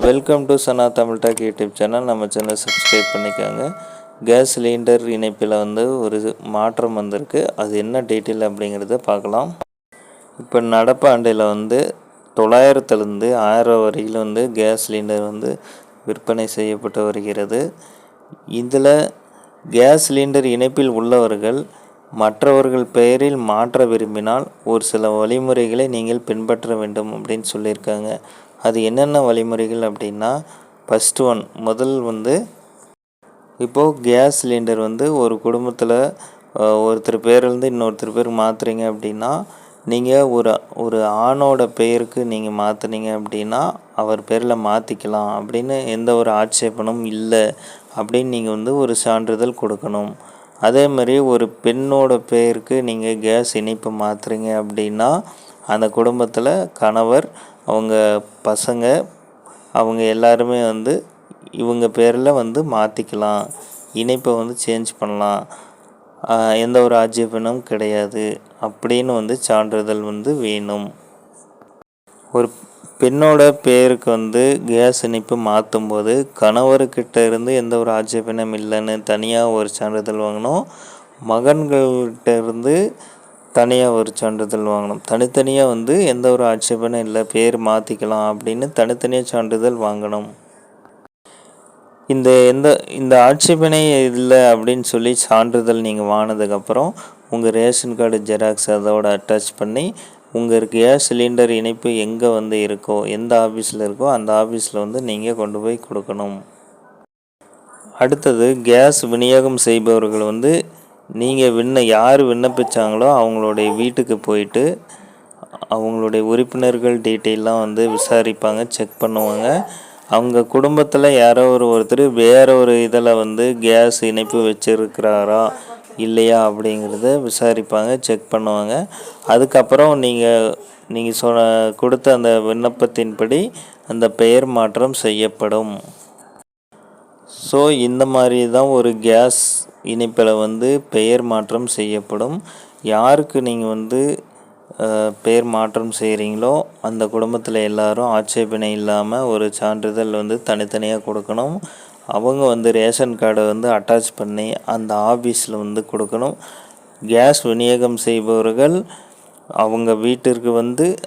Welcome to Sana Tamil talk YouTube channel. நம்ம சேனலை subscribe பண்ணிக்கோங்க. கேஸ் சிலிண்டர் இணைப்பில் ஒரு மாற்றம் வந்திருக்கு. அது என்ன டீட்டெயில் அப்படிங்கிறத பார்க்கலாம். இப்போ நடப்பு ஆண்டில் 900லேருந்து 1000 வரையில் கேஸ் சிலிண்டர் விற்பனை செய்யப்பட்டு வருகிறது. இதில் கேஸ் சிலிண்டர் இணைப்பில் உள்ளவர்கள் மற்றவர்கள் பெயரில் மாற்ற விரும்பினால் ஒரு சில வழிமுறைகளை நீங்கள் பின்பற்ற வேண்டும் அப்படின்னு சொல்லியிருக்காங்க. அது என்னென்ன வழிமுறைகள் அப்படின்னா, முதல் இப்போது கேஸ் சிலிண்டர் ஒரு குடும்பத்தில் ஒருத்தர் பேர்லேருந்து இன்னொருத்தர் பேர் மாற்றுறீங்க அப்படின்னா, நீங்கள் ஒரு ஆணோட பெயருக்கு நீங்கள் மாற்றுனீங்க அப்படின்னா அவர் பேரில் மாற்றிக்கலாம் அப்படின்னு எந்த ஒரு ஆட்சேபனும் இல்லை அப்படின்னு நீங்கள் ஒரு சான்றிதழ் கொடுக்கணும். அதே மாதிரி ஒரு பெண்ணோட பெயருக்கு நீங்கள் கேஸ் இணைப்பு மாற்றுறீங்க அப்படின்னா அந்த குடும்பத்தில் கணவர், அவங்க பசங்க, அவங்க எல்லாருமே இவங்க பேரில் மாற்றிக்கலாம், இணைப்பை சேஞ்ச் பண்ணலாம், எந்த ஒரு ஆட்சேபனும் கிடையாது அப்படின்னு சான்றிதழ் வேணும். ஒரு பெண்ணோட பேருக்கு கேஸ் இணைப்பு மாற்றும் போது கணவர்கிட்ட இருந்து எந்த ஒரு ஆட்சேபனும் இல்லைன்னு தனியாக ஒரு சான்றிதழ் வாங்கணும். மகன்கள்கிட்ட இருந்து தனியாக ஒரு சான்றிதழ் வாங்கணும். தனித்தனியாக எந்த ஒரு ஆட்சேபனும் இல்லை, பேர் மாற்றிக்கலாம் அப்படின்னு தனித்தனியாக சான்றிதழ் வாங்கணும். இந்த ஆட்சேபனை இல்லை அப்படின்னு சொல்லி சான்றிதழ் நீங்கள் வாங்கினதுக்கப்புறம் உங்கள் ரேஷன் கார்டு ஜெராக்ஸ் அதோட அட்டாச் பண்ணி உங்கள் கேஸ் சிலிண்டர் இணைப்பு எங்கே இருக்கோ, எந்த ஆஃபீஸில் இருக்கோ அந்த ஆஃபீஸில் நீங்கள் கொண்டு போய் கொடுக்கணும். அடுத்தது கேஸ் விநியோகம் செய்பவர்கள் நீங்கள் யார் விண்ணப்பிச்சாங்களோ அவங்களுடைய வீட்டுக்கு போயிட்டு அவங்களுடைய உறுப்பினர்கள் டீட்டெயிலாம் விசாரிப்பாங்க, செக் பண்ணுவாங்க. அவங்க குடும்பத்தில் யாரோ ஒருத்தர் வேறு ஒரு இதில் கேஸ் இணைப்பு வச்சுருக்கிறாரா இல்லையா அப்படிங்கிறத விசாரிப்பாங்க, செக் பண்ணுவாங்க. அதுக்கப்புறம் நீங்கள் கொடுத்த அந்த விண்ணப்பத்தின்படி அந்த பெயர் மாற்றம் செய்யப்படும். ஸோ இந்த மாதிரி தான் ஒரு கேஸ் இணைப்பில் பெயர் மாற்றம் செய்யப்படும். யாருக்கு நீங்கள் பெயர் மாற்றம் செய்கிறீங்களோ அந்த குடும்பத்தில் எல்லாரும் ஆட்சேபனை இல்லாமல் ஒரு சான்றிதழ் தனித்தனியாக கொடுக்கணும். அவங்க ரேஷன் கார்டை அட்டாச் பண்ணி அந்த ஆஃபீஸில் கொடுக்கணும். கேஸ் விநியோகம் செய்பவர்கள் அவங்க வீட்டிற்கு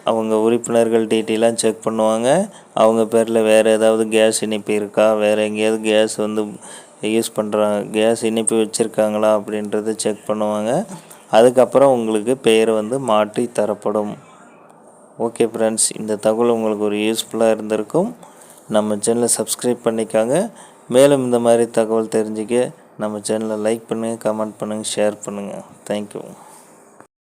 அவங்க உறுப்பினர்கள் டீட்டெயிலாம் செக் பண்ணுவாங்க. அவங்க பேரில் வேறு ஏதாவது கேஸ் இணைப்பு இருக்கா, வேறு எங்கேயாவது கேஸ் யூஸ் பண்ணுறாங்க, கேஸ் இணைப்பு வச்சுருக்காங்களா அப்படின்றத செக் பண்ணுவாங்க. அதுக்கப்புறம் உங்களுக்கு பெயர் மாற்றி தரப்படும். ஓகே ஃப்ரெண்ட்ஸ், இந்த தகவல் உங்களுக்கு ஒரு யூஸ்ஃபுல்லாக இருந்திருக்கும். நம்ம சேனலை சப்ஸ்கிரைப் பண்ணிக்காங்க. மேலும் இந்த மாதிரி தகவல் தெரிஞ்சுக்க நம்ம சேனலை லைக் பண்ணுங்கள், கமெண்ட் பண்ணுங்கள், ஷேர் பண்ணுங்கள். தேங்க்யூ.